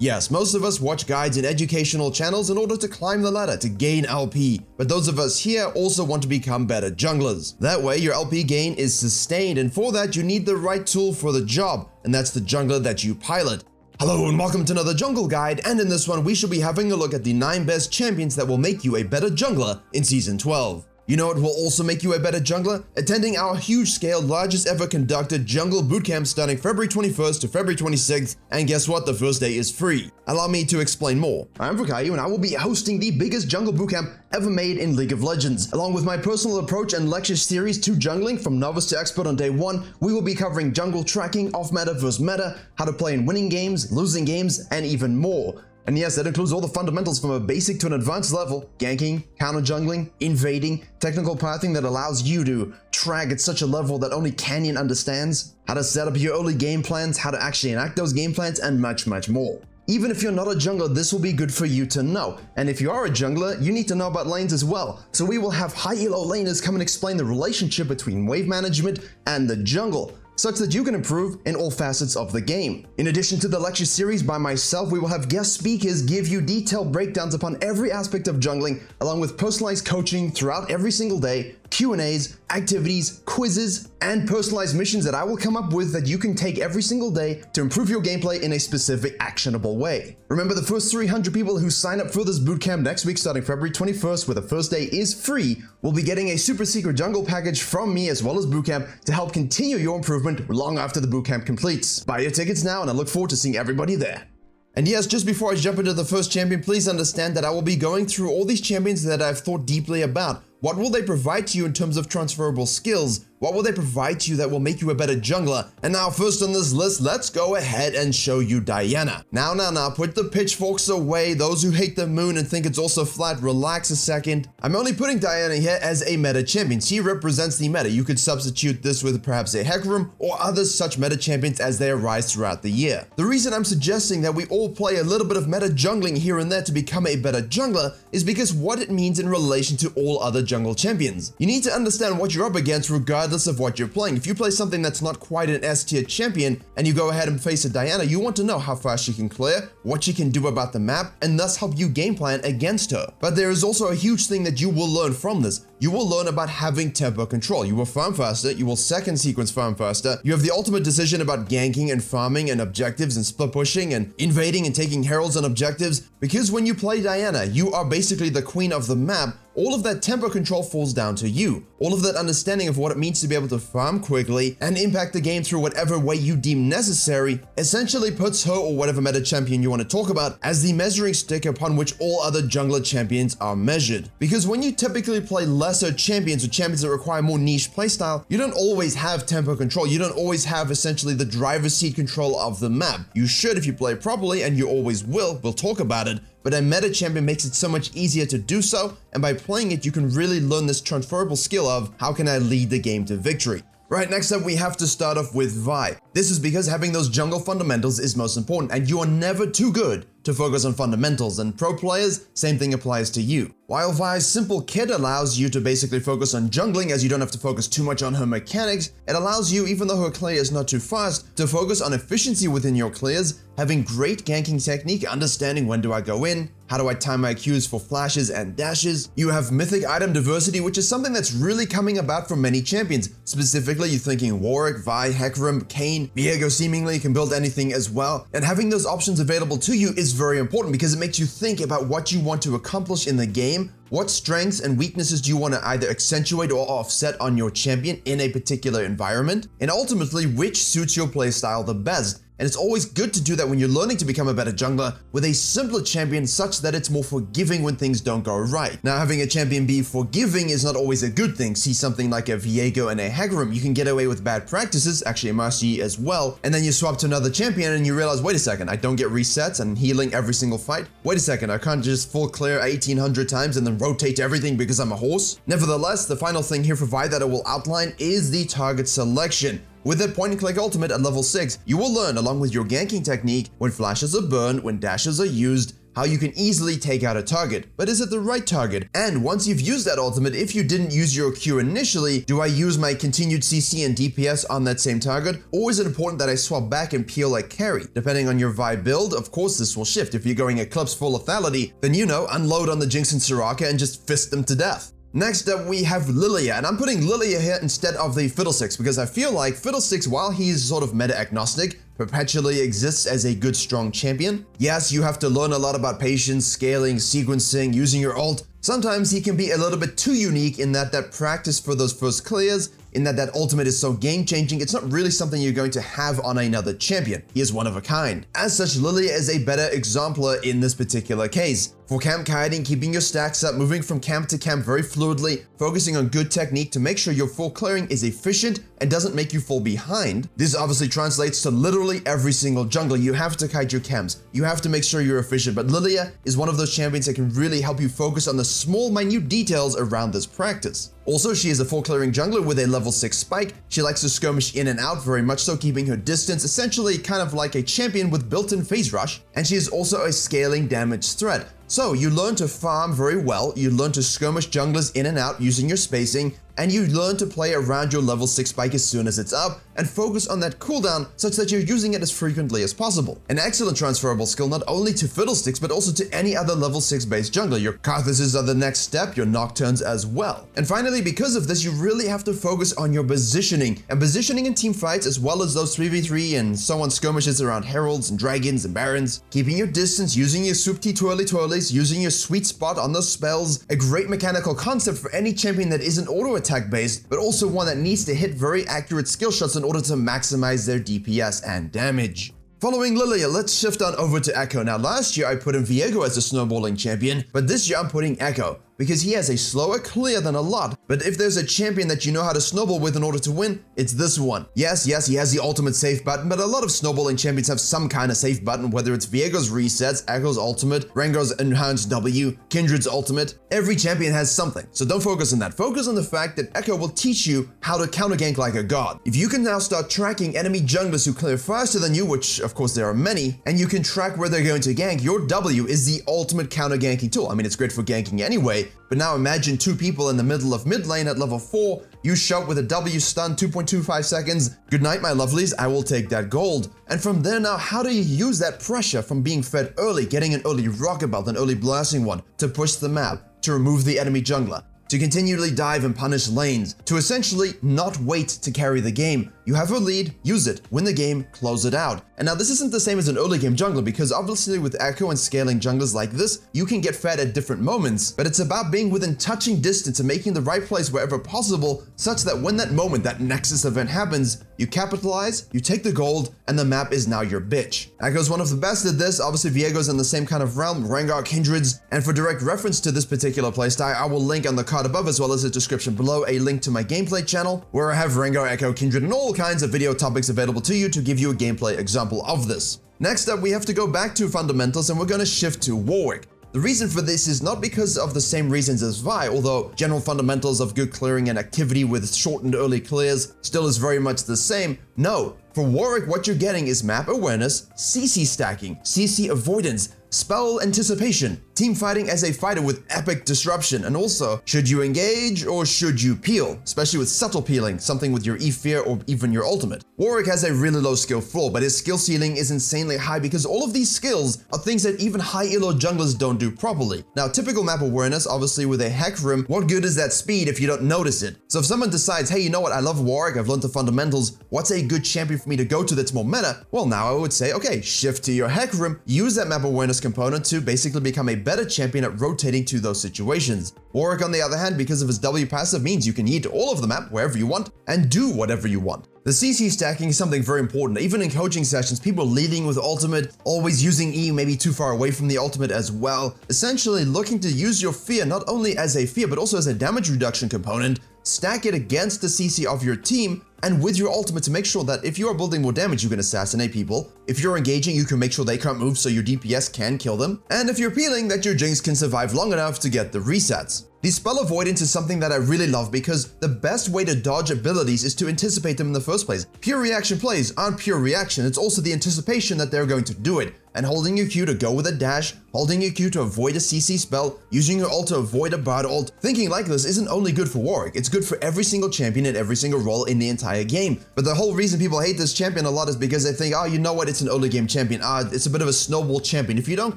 Yes, most of us watch guides and educational channels in order to climb the ladder to gain LP, but those of us here also want to become better junglers. That way your LP gain is sustained, and for that you need the right tool for the job, and that's the jungler that you pilot. Hello and welcome to another jungle guide, and in this one we shall be having a look at the 9 best champions that will make you a better jungler in Season 12. You know what will also make you a better jungler? Attending our huge-scale, largest ever conducted jungle bootcamp starting February 21st to February 26th, and guess what? The first day is free. Allow me to explain more. I'm Virkayu and I will be hosting the biggest jungle bootcamp ever made in League of Legends. Along with my personal approach and lecture series to jungling from novice to expert on day 1, we will be covering jungle tracking, off-meta versus meta, how to play in winning games, losing games, and even more. And yes, that includes all the fundamentals from a basic to an advanced level: ganking, counter jungling, invading, technical pathing that allows you to track at such a level that only Canyon understands, how to set up your early game plans, how to actually enact those game plans, and much more. Even if you're not a jungler, this will be good for you to know. And if you are a jungler, you need to know about lanes as well. So we will have high elo laners come and explain the relationship between wave management and the jungle, such that you can improve in all facets of the game. In addition to the lecture series by myself, we will have guest speakers give you detailed breakdowns upon every aspect of jungling, along with personalized coaching throughout every single day, Q&As, activities, quizzes, and personalized missions that I will come up with that you can take every single day to improve your gameplay in a specific actionable way. Remember, the first 300 people who sign up for this bootcamp next week starting February 21st, where the first day is free, will be getting a super secret jungle package from me as well as bootcamp to help continue your improvement long after the bootcamp completes. Buy your tickets now and I look forward to seeing everybody there. And yes, just before I jump into the first champion, please understand that I will be going through all these champions that I've thought deeply about. What will they provide to you in terms of transferable skills? What will they provide to you that will make you a better jungler? And now, first on this list, let's go ahead and show you Diana. Now, put the pitchforks away. Those who hate the moon and think it's also flat, relax a second. I'm only putting Diana here as a meta champion. She represents the meta. You could substitute this with perhaps a Hecarim or other such meta champions as they arise throughout the year. The reason I'm suggesting that we all play a little bit of meta jungling here and there to become a better jungler is because what it means in relation to all other jungle champions. You need to understand what you're up against regardless of what you're playing. If you play something that's not quite an S tier champion and you go ahead and face a Diana, you want to know how fast she can clear, what she can do about the map, and thus help you game plan against her. But there is also a huge thing that you will learn from this. You will learn about having tempo control. You will farm faster, you will second sequence farm faster, you have the ultimate decision about ganking and farming and objectives and split pushing and invading and taking heralds and objectives, because when you play Diana, you are basically the queen of the map. All of that tempo control falls down to you. All of that understanding of what it means to be able to farm quickly and impact the game through whatever way you deem necessary essentially puts her, or whatever meta champion you want to talk about, as the measuring stick upon which all other jungler champions are measured. Because when you typically play lesser champions or champions that require more niche playstyle, you don't always have tempo control. You don't always have essentially the driver's seat control of the map. You should if you play properly, and you always will. We'll talk about it. But a meta champion makes it so much easier to do so, and by playing it, you can really learn this transferable skill of how can I lead the game to victory. Right, next up we have to start off with Vi. This is because having those jungle fundamentals is most important, and you are never too good to focus on fundamentals, and pro players, same thing applies to you. While Vi's simple kit allows you to basically focus on jungling as you don't have to focus too much on her mechanics, it allows you, even though her clear is not too fast, to focus on efficiency within your clears, having great ganking technique, understanding when do I go in, how do I time my Qs for flashes and dashes. You have mythic item diversity, which is something that's really coming about for many champions. Specifically, you're thinking Warwick, Vi, Hecarim, Kayn, Viego seemingly can build anything as well. And having those options available to you is very important because it makes you think about what you want to accomplish in the game. What strengths and weaknesses do you want to either accentuate or offset on your champion in a particular environment? And ultimately, which suits your playstyle the best? And it's always good to do that when you're learning to become a better jungler with a simpler champion such that it's more forgiving when things don't go right. Now, having a champion be forgiving is not always a good thing. See something like a Viego and a Hecarim, you can get away with bad practices, actually a Marci as well, and then you swap to another champion and you realize, wait a second, I don't get resets and healing every single fight. Wait a second, I can't just full clear 1800 times and then rotate everything because I'm a horse. Nevertheless, the final thing here for Vi that I will outline is the target selection. With that point-and-click ultimate at level 6, you will learn, along with your ganking technique, when flashes are burned, when dashes are used, how you can easily take out a target. But is it the right target? And once you've used that ultimate, if you didn't use your Q initially, do I use my continued CC and DPS on that same target? Or is it important that I swap back and peel like carry? Depending on your Vi build, of course this will shift. If you're going Eclipse full lethality, then unload on the Jinx and Soraka and just fist them to death. Next up, we have Lilia, and I'm putting Lilia here instead of the Fiddlesticks because I feel like Fiddlesticks, while he's sort of meta-agnostic, perpetually exists as a good, strong champion. Yes, you have to learn a lot about patience, scaling, sequencing, using your ult. Sometimes he can be a little bit too unique in that practice for those first clears, in that ultimate is so game-changing, it's not really something you're going to have on another champion. He is one of a kind. As such, Lilia is a better exemplar in this particular case. For camp kiting, keeping your stacks up, moving from camp to camp very fluidly, focusing on good technique to make sure your full clearing is efficient and doesn't make you fall behind. This obviously translates to literally every single jungler. You have to kite your camps. You have to make sure you're efficient, but Lilia is one of those champions that can really help you focus on the small, minute details around this practice. Also, she is a full clearing jungler with a level 6 spike. She likes to skirmish in and out, very much so, keeping her distance, essentially kind of like a champion with built-in phase rush. And she is also a scaling damage threat. So you learn to farm very well, you learn to skirmish junglers in and out using your spacing, and you learn to play around your level 6 spike as soon as it's up, and focus on that cooldown such that you're using it as frequently as possible. An excellent transferable skill not only to Fiddlesticks, but also to any other level 6 based jungler. Your Karthuses are the next step, your Nocturnes as well. And finally, because of this, you really have to focus on your positioning. And positioning in team fights, as well as those 3v3 and so on skirmishes around Heralds and Dragons and Barons. Keeping your distance, using your Swoop T twirly twirlies, using your sweet spot on those spells. A great mechanical concept for any champion that isn't auto attack based, but also one that needs to hit very accurate skill shots in order to maximize their DPS and damage. Following Lilia, let's shift on over to Echo. Now last year I put in Virkayu as a snowballing champion, but this year I'm putting Echo, because he has a slower clear than a lot. But if there's a champion that you know how to snowball with in order to win, it's this one. Yes, he has the ultimate save button, but a lot of snowballing champions have some kind of save button, whether it's Virgo's resets, Echo's ultimate, Rengar's enhanced W, Kindred's ultimate. Every champion has something, so don't focus on that. Focus on the fact that Echo will teach you how to counter gank like a god. If you can now start tracking enemy junglers who clear faster than you, which of course there are many, and you can track where they're going to gank, your W is the ultimate counter ganking tool. I mean, it's great for ganking anyway, but now imagine two people in the middle of mid lane at level 4, you shout with a W stun, 2.25 seconds, good night my lovelies, I will take that gold. And from there now, how do you use that pressure from being fed early, getting an early rocket belt, an early blasting one, to push the map, to remove the enemy jungler, to continually dive and punish lanes, to essentially not wait to carry the game. You have a lead, use it, win the game, close it out. And now this isn't the same as an early game jungler, because obviously with Echo and scaling junglers like this, you can get fed at different moments, but it's about being within touching distance and making the right plays wherever possible, such that when that moment, that Nexus event happens, you capitalize, you take the gold, and the map is now your bitch. Echo's one of the best at this, obviously Viego's in the same kind of realm, Rengar, Kindreds, and for direct reference to this particular playstyle, I will link on the card above as well as the description below a link to my gameplay channel, where I have Rengar, Echo, Kindred, and all kinds of video topics available to you to give you a gameplay example of this. Next up, we have to go back to fundamentals and we're going to shift to Warwick. The reason for this is not because of the same reasons as Vi, although general fundamentals of good clearing and activity with shortened early clears still is very much the same. No, for Warwick, what you're getting is map awareness, CC stacking, CC avoidance, spell anticipation, team fighting as a fighter with epic disruption, and also, should you engage or should you peel, especially with subtle peeling, something with your E-Fear or even your ultimate. Warwick has a really low skill floor, but his skill ceiling is insanely high because all of these skills are things that even high elo junglers don't do properly. Now, typical map awareness, obviously with a Hecarim, what good is that speed if you don't notice it? So if someone decides, hey, you know what, I love Warwick, I've learned the fundamentals, what's a good champion for me to go to that's more meta? Well, now I would say, okay, shift to your Hecarim, use that map awareness component to basically become a better champion at rotating to those situations. Warwick, on the other hand, because of his W passive, means you can eat all of the map wherever you want and do whatever you want. The CC stacking is something very important. Even in coaching sessions, people leading with ultimate, always using E maybe too far away from the ultimate as well, essentially looking to use your fear not only as a fear but also as a damage reduction component, stack it against the CC of your team, and with your ultimate to make sure that if you are building more damage, you can assassinate people. If you're engaging, you can make sure they can't move so your DPS can kill them. And if you're peeling, that your Jinx can survive long enough to get the resets. The spell avoidance is something that I really love because the best way to dodge abilities is to anticipate them in the first place. Pure reaction plays aren't pure reaction, it's also the anticipation that they're going to do it. And holding your Q to go with a dash, holding your Q to avoid a CC spell, using your ult to avoid a bard ult. Thinking like this isn't only good for Warwick, it's good for every single champion in every single role in the entire game. But the whole reason people hate this champion a lot is because they think, oh, you know what, it's an early game champion. It's a bit of a snowball champion. If you don't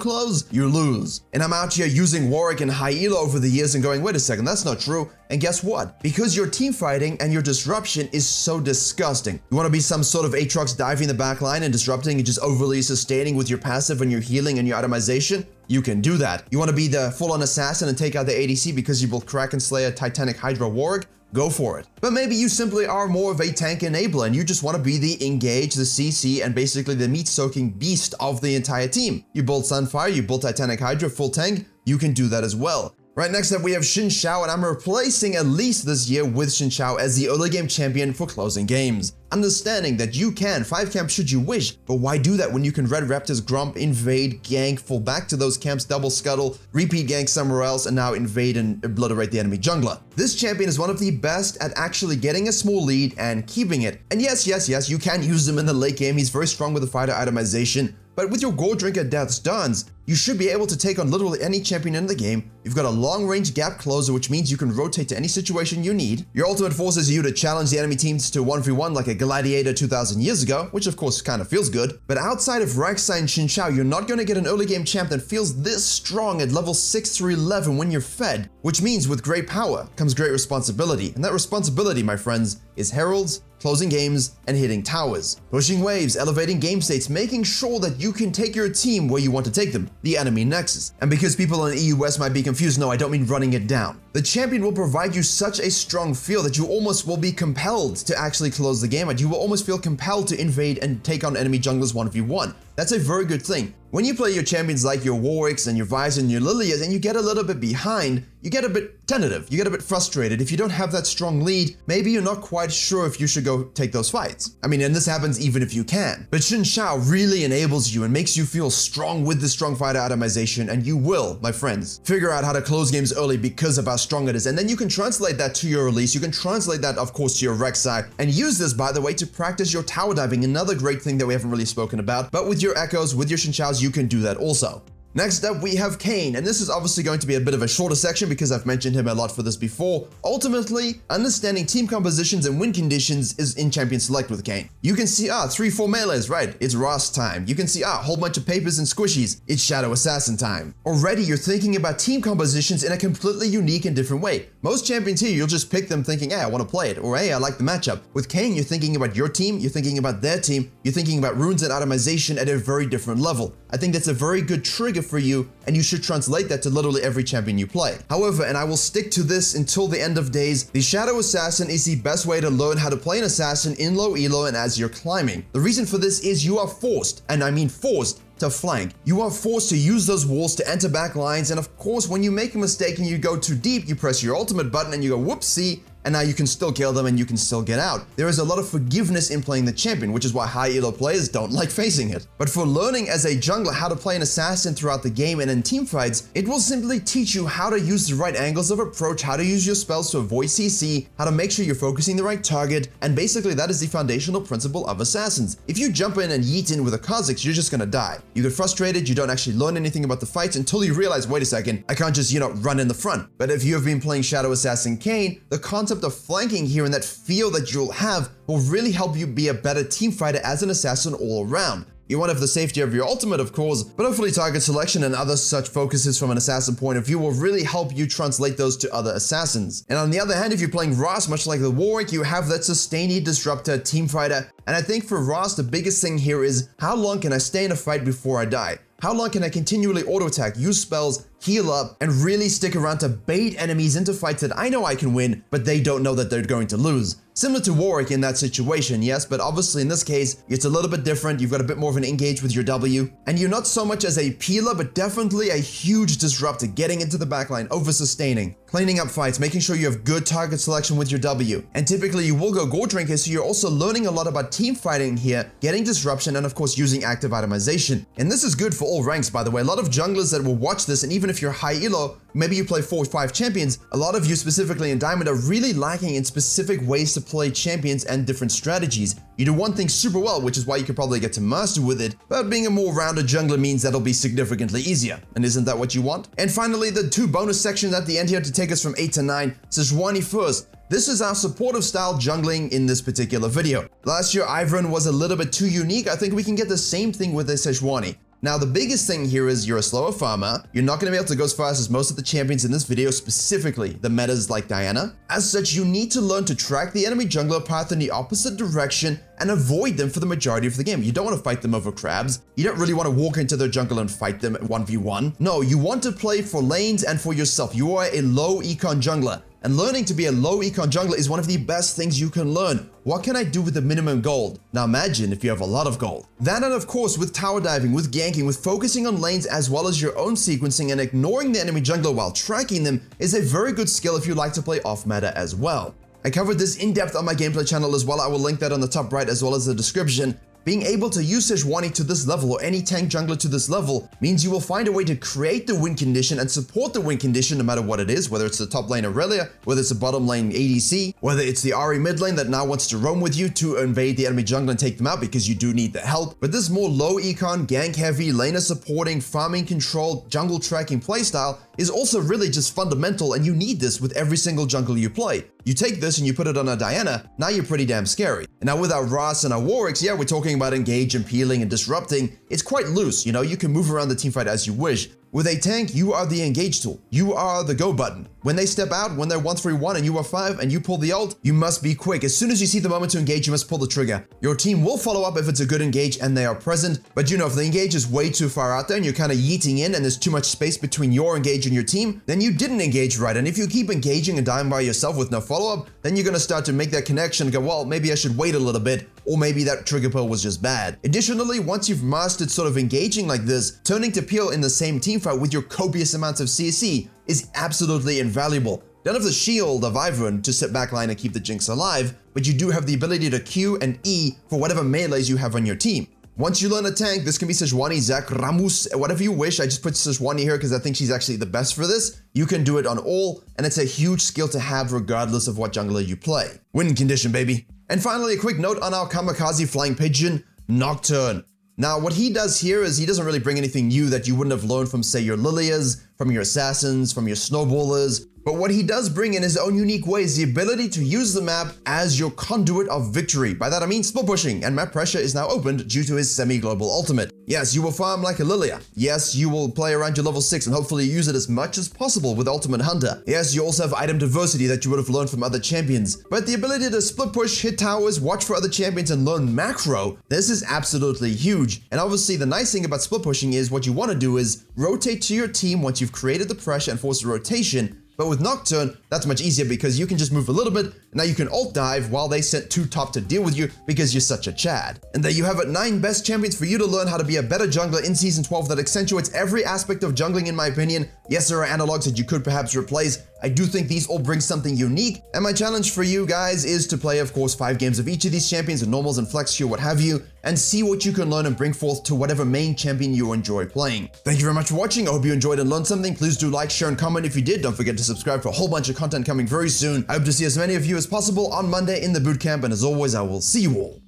close, you lose. And I'm out here using Warwick and high elo over the years and going, wait a second, that's not true. And guess what? Because your team fighting and your disruption is so disgusting. You want to be some sort of Aatrox diving the back line and disrupting and just overly sustaining with your passive and your healing and your itemization? You can do that. You want to be the full-on assassin and take out the ADC because you both Kraken Slayer, Titanic Hydra Warwick? Go for it. But maybe you simply are more of a tank enabler and you just want to be the engage, the CC, and basically the meat-soaking beast of the entire team. You build Sunfire, you build Titanic Hydra, full tank, you can do that as well. Right, next up we have Xin Zhao, and I'm replacing at least this year with Xin Zhao as the early game champion for closing games. Understanding that you can 5 camp should you wish, but why do that when you can Red Raptors Grump, invade, gank, fall back to those camps, double scuttle, repeat gank somewhere else, and now invade and obliterate the enemy jungler. This champion is one of the best at actually getting a small lead and keeping it. And yes, you can use him in the late game, he's very strong with the fighter itemization. But with your Gore Drinker Death's Dance, you should be able to take on literally any champion in the game. You've got a long-range gap closer, which means you can rotate to any situation you need. Your ultimate forces you to challenge the enemy teams to 1v1 like a Gladiator 2,000 years ago, which of course kind of feels good. But outside of Rek'Sai and Xin Zhao, you're not going to get an early game champ that feels this strong at level 6 through 11 when you're fed, which means with great power comes great responsibility. And that responsibility, my friends, is heralds, closing games, and hitting towers. Pushing waves, elevating game states, making sure that you can take your team where you want to take them, the enemy nexus. And because people in the EU West might be confused, no, I don't mean running it down. The champion will provide you such a strong feel that you almost will be compelled to actually close the game, and you will almost feel compelled to invade and take on enemy junglers 1v1. That's a very good thing. When you play your champions like your Warwicks and your Vyse and your Lilias and you get a little bit behind, you get a bit tentative, you get a bit frustrated. If you don't have that strong lead, maybe you're not quite sure if you should go take those fights. I mean, and this happens even if you can. But Xin Zhao really enables you and makes you feel strong with the strong fighter itemization, and you will, my friends, figure out how to close games early because of how strong it is. And then you can translate that to your release, you can translate that of course to your Rek'Sai, and use this, by the way, to practice your tower diving, another great thing that we haven't really spoken about. But with your Echoes, with your Xin Zhaos, you can do that also. Next up, we have Kayn, and this is obviously going to be a bit of a shorter section because I've mentioned him a lot for this before. Ultimately, understanding team compositions and win conditions is in Champion Select with Kayn. You can see, 3-4 melees, right? It's Ross time. You can see, a whole bunch of papers and squishies. It's Shadow Assassin time. Already, you're thinking about team compositions in a completely unique and different way. Most champions here, you'll just pick them thinking, hey, I want to play it, or hey, I like the matchup. With Kayn, you're thinking about your team, you're thinking about their team, you're thinking about runes and itemization at a very different level. I think that's a very good trigger for you, and you should translate that to literally every champion you play. However, and I will stick to this until the end of days, the Shadow Assassin is the best way to learn how to play an assassin in low elo and as you're climbing. The reason for this is you are forced, and I mean forced, to flank. You are forced to use those walls to enter back lines, and of course when you make a mistake and you go too deep, you press your ultimate button and you go whoopsie, and now you can still kill them and you can still get out. There is a lot of forgiveness in playing the champion, which is why high elo players don't like facing it. But for learning as a jungler how to play an assassin throughout the game and in teamfights, it will simply teach you how to use the right angles of approach, how to use your spells to avoid CC, how to make sure you're focusing the right target, and basically that is the foundational principle of assassins. If you jump in and yeet in with a Kha'Zix, you're just gonna die. You get frustrated, you don't actually learn anything about the fights until you realize, wait a second, I can't just, run in the front. But if you have been playing Shadow Assassin Kayn, the concept of flanking here and that feel that you'll have will really help you be a better team fighter as an assassin all around. You won't have the safety of your ultimate, of course, but hopefully target selection and other such focuses from an assassin point of view will really help you translate those to other assassins. And on the other hand, if you're playing Ross, much like the Warwick, you have that sustainy disruptor team fighter. And I think for Ross, the biggest thing here is, how long can I stay in a fight before I die? How long can I continually auto attack, use spells, heal up, and really stick around to bait enemies into fights that I know I can win, but they don't know that they're going to lose? Similar to Warwick in that situation, yes, but obviously in this case, it's a little bit different. You've got a bit more of an engage with your W, and you're not so much as a peeler, but definitely a huge disruptor, getting into the backline, over sustaining, cleaning up fights, making sure you have good target selection with your W. And typically you will go gold drinker, so you're also learning a lot about team fighting here, getting disruption, and of course using active itemization. And this is good for all ranks, by the way. A lot of junglers that will watch this, and even if you're high elo, maybe you play 4 or 5 champions, a lot of you specifically in Diamond are really lacking in specific ways to play champions and different strategies. You do one thing super well, which is why you could probably get to master with it, but being a more rounded jungler means that'll be significantly easier. And isn't that what you want? And finally, the 2 bonus sections at the end here to take us from 8 to 9. Sejuani first. This is our supportive style jungling in this particular video. Last year, Ivern was a little bit too unique. I think we can get the same thing with the Sejuani. Now, the biggest thing here is you're a slower farmer. You're not going to be able to go as fast as most of the champions in this video, specifically the metas like Diana. As such, you need to learn to track the enemy jungler path in the opposite direction and avoid them for the majority of the game. You don't want to fight them over crabs. You don't really want to walk into their jungle and fight them 1v1. No, you want to play for lanes and for yourself. You are a low econ jungler. And learning to be a low econ jungler is one of the best things you can learn. What can I do with the minimum gold? Now imagine if you have a lot of gold. That, and of course with tower diving, with ganking, with focusing on lanes as well as your own sequencing and ignoring the enemy jungler while tracking them is a very good skill if you like to play off meta as well. I covered this in depth on my gameplay channel as well. I will link that on the top right as well as the description. Being able to use Sejuani to this level, or any tank jungler to this level, means you will find a way to create the win condition and support the win condition no matter what it is, whether it's the top lane Aurelia, whether it's the bottom lane ADC, whether it's the Ahri mid lane that now wants to roam with you to invade the enemy jungle and take them out because you do need the help. But this more low econ, gank heavy, laner supporting, farming control, jungle tracking playstyle is also really just fundamental, and you need this with every single jungle you play. You take this and you put it on a Diana, now you're pretty damn scary. And now with our Ras and our Warwicks, yeah, we're talking about engage and peeling and disrupting. It's quite loose, you know, you can move around the teamfight as you wish. With a tank, you are the engage tool. You are the go button. When they step out, when they're 1-3-1 and you are 5 and you pull the ult, you must be quick. As soon as you see the moment to engage, you must pull the trigger. Your team will follow up if it's a good engage and they are present. But you know, if the engage is way too far out there and you're kind of yeeting in and there's too much space between your engage and your team, then you didn't engage right. And if you keep engaging and dying by yourself with no follow-up, then you're going to start to make that connection and go, well, maybe I should wait a little bit, or maybe that trigger pull was just bad. Additionally, once you've mastered sort of engaging like this, turning to peel in the same teamfight with your copious amounts of CC is absolutely invaluable. Don't have the shield of Ivern to sit backline and keep the Jinx alive, but you do have the ability to Q and E for whatever melees you have on your team. Once you learn a tank, this can be Sejuani, Zac, Ramus, whatever you wish. I just put Sejuani here because I think she's actually the best for this. You can do it on all, and it's a huge skill to have regardless of what jungler you play. Win condition, baby. And finally, a quick note on our Kamikaze Flying Pigeon, Nocturne. Now, what he does here is he doesn't really bring anything new that you wouldn't have learned from, say, your Lilias, from your Assassins, from your Snowballers. But what he does bring in his own unique way is the ability to use the map as your conduit of victory. By that I mean split pushing, and map pressure is now opened due to his semi-global ultimate. Yes, you will farm like a Lilia. Yes, you will play around your level 6 and hopefully use it as much as possible with Ultimate Hunter. Yes, you also have item diversity that you would have learned from other champions. But the ability to split push, hit towers, watch for other champions, and learn macro, this is absolutely huge. And obviously the nice thing about split pushing is what you want to do is rotate to your team once you've created the pressure and forced a rotation. But with Nocturne, that's much easier because you can just move a little bit, and now you can ult dive while they sit 2 top to deal with you because you're such a Chad. And there you have it, 9 best champions for you to learn how to be a better jungler in Season 12 that accentuates every aspect of jungling in my opinion. Yes, there are analogs that you could perhaps replace. I do think these all bring something unique, and my challenge for you guys is to play, of course, 5 games of each of these champions and normals and flex queue, what have you, and see what you can learn and bring forth to whatever main champion you enjoy playing. Thank you very much for watching. I hope you enjoyed and learned something. Please do like, share, and comment if you did. Don't forget to subscribe for a whole bunch of content coming very soon. I hope to see as many of you as possible on Monday in the bootcamp, and as always, I will see you all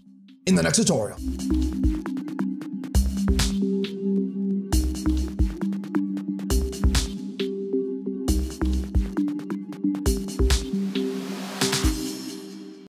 in the next tutorial.